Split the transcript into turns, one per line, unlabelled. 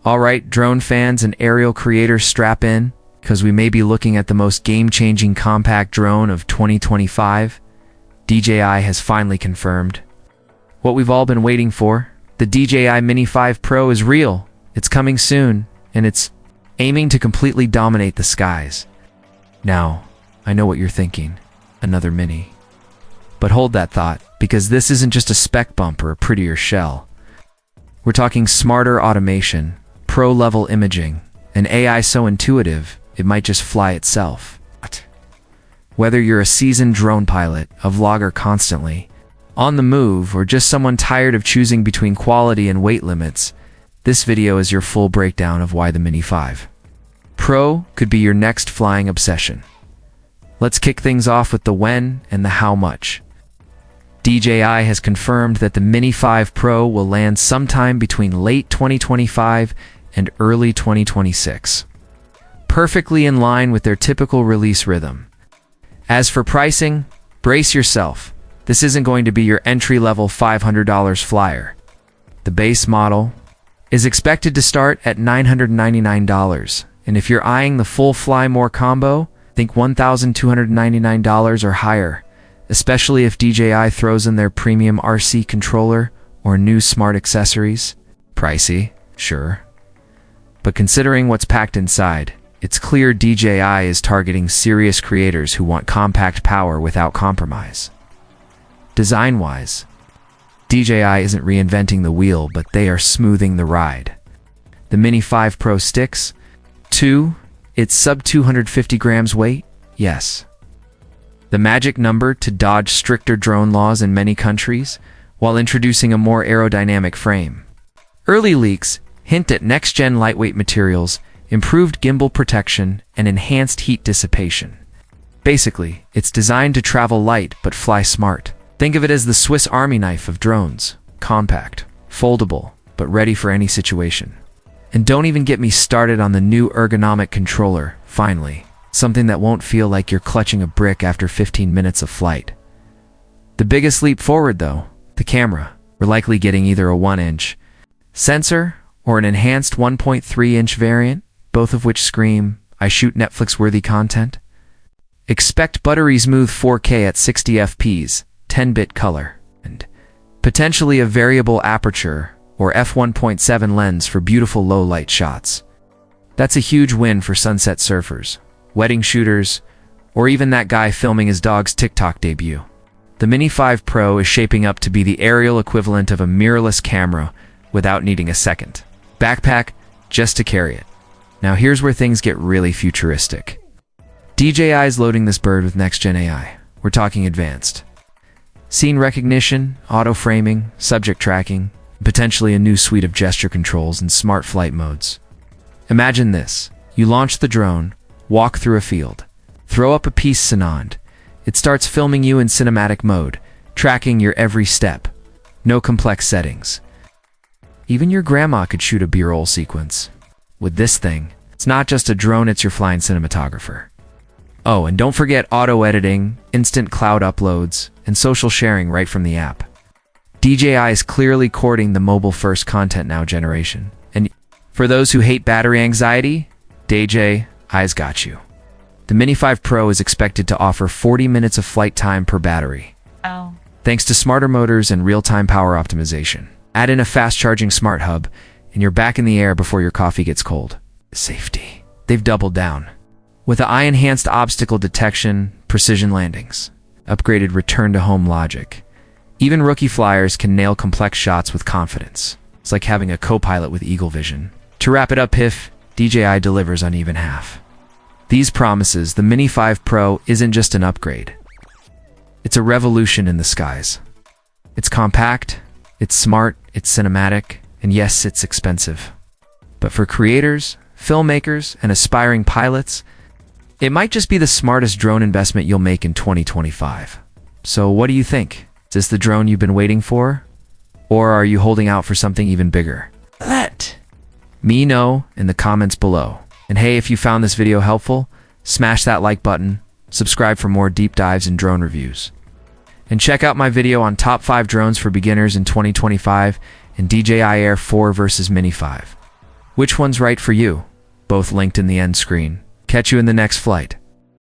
Alright, drone fans and aerial creators, strap in, because we may be looking at the most game-changing compact drone of 2025. DJI has finally confirmed what we've all been waiting for. The DJI Mini 5 Pro is real, it's coming soon, and it's aiming to completely dominate the skies. Now, I know what you're thinking, another Mini. But hold that thought, because this isn't just a spec bump or a prettier shell. We're talking smarter automation, pro-level imaging, and AI so intuitive, it might just fly itself. Whether you're a seasoned drone pilot, a vlogger constantly on the move, or just someone tired of choosing between quality and weight limits, this video is your full breakdown of why the Mini 5 Pro could be your next flying obsession. Let's kick things off with the when and the how much. DJI has confirmed that the Mini 5 Pro will land sometime between late 2025 and early 2026. Perfectly in line with their typical release rhythm. As for pricing, brace yourself. This isn't going to be your entry-level $500 flyer. The base model is expected to start at $999, and if you're eyeing the full Fly More combo, think $1,299 or higher, especially if DJI throws in their premium RC controller or new smart accessories. Pricey, sure. But considering what's packed inside, it's clear DJI is targeting serious creators who want compact power without compromise. Design-wise, DJI isn't reinventing the wheel, but they are smoothing the ride. The Mini 5 Pro sticks to its sub 250 grams weight, yes. The magic number to dodge stricter drone laws in many countries, while introducing a more aerodynamic frame. Early leaks hint at next-gen lightweight materials, improved gimbal protection, and enhanced heat dissipation. Basically, it's designed to travel light but fly smart. Think of it as the Swiss Army knife of drones. Compact, foldable, but ready for any situation. And don't even get me started on the new ergonomic controller, finally. Something that won't feel like you're clutching a brick after 15 minutes of flight. The biggest leap forward, though, the camera. We're likely getting either a 1-inch sensor or an enhanced 1.3-inch variant, both of which scream, I shoot Netflix-worthy content. Expect buttery smooth 4K at 60 fps, 10-bit color, and potentially a variable aperture or f1.7 lens for beautiful low-light shots. That's a huge win for sunset surfers, wedding shooters, or even that guy filming his dog's TikTok debut. The Mini 5 Pro is shaping up to be the aerial equivalent of a mirrorless camera without needing a second backpack just to carry it. Now here's where things get really futuristic. DJI's loading this bird with next-gen AI. We're talking advanced scene recognition, auto-framing, subject tracking, potentially a new suite of gesture controls and smart flight modes. Imagine this. You launch the drone, walk through a field, throw up a piece sonond. It starts filming you in cinematic mode, tracking your every step. No complex settings. Even your grandma could shoot a B-roll sequence. With this thing, it's not just a drone, it's your flying cinematographer. Oh, and don't forget auto editing, instant cloud uploads, and social sharing right from the app. DJI is clearly courting the mobile-first content now generation. And for those who hate battery anxiety, DJI's got you. The Mini 5 Pro is expected to offer 40 minutes of flight time per battery.
Oh.
Thanks to smarter motors and real-time power optimization. Add in a fast-charging smart hub, and you're back in the air before your coffee gets cold. Safety. They've doubled down. With AI-enhanced obstacle detection, precision landings, upgraded return-to-home logic. Even rookie flyers can nail complex shots with confidence. It's like having a co-pilot with eagle vision. To wrap it up, DJI delivers on even half. These promises, the Mini 5 Pro isn't just an upgrade. It's a revolution in the skies. It's compact, it's smart, it's cinematic, and yes, it's expensive. But for creators, filmmakers, and aspiring pilots, it might just be the smartest drone investment you'll make in 2025. So what do you think? Is this the drone you've been waiting for? Or are you holding out for something even bigger? Let me know in the comments below. And hey, if you found this video helpful, smash that like button, subscribe for more deep dives and drone reviews. And check out my video on top 5 drones for beginners in 2025 and DJI Air 4 versus Mini 5. Which one's right for you? Both linked in the end screen. Catch you in the next flight.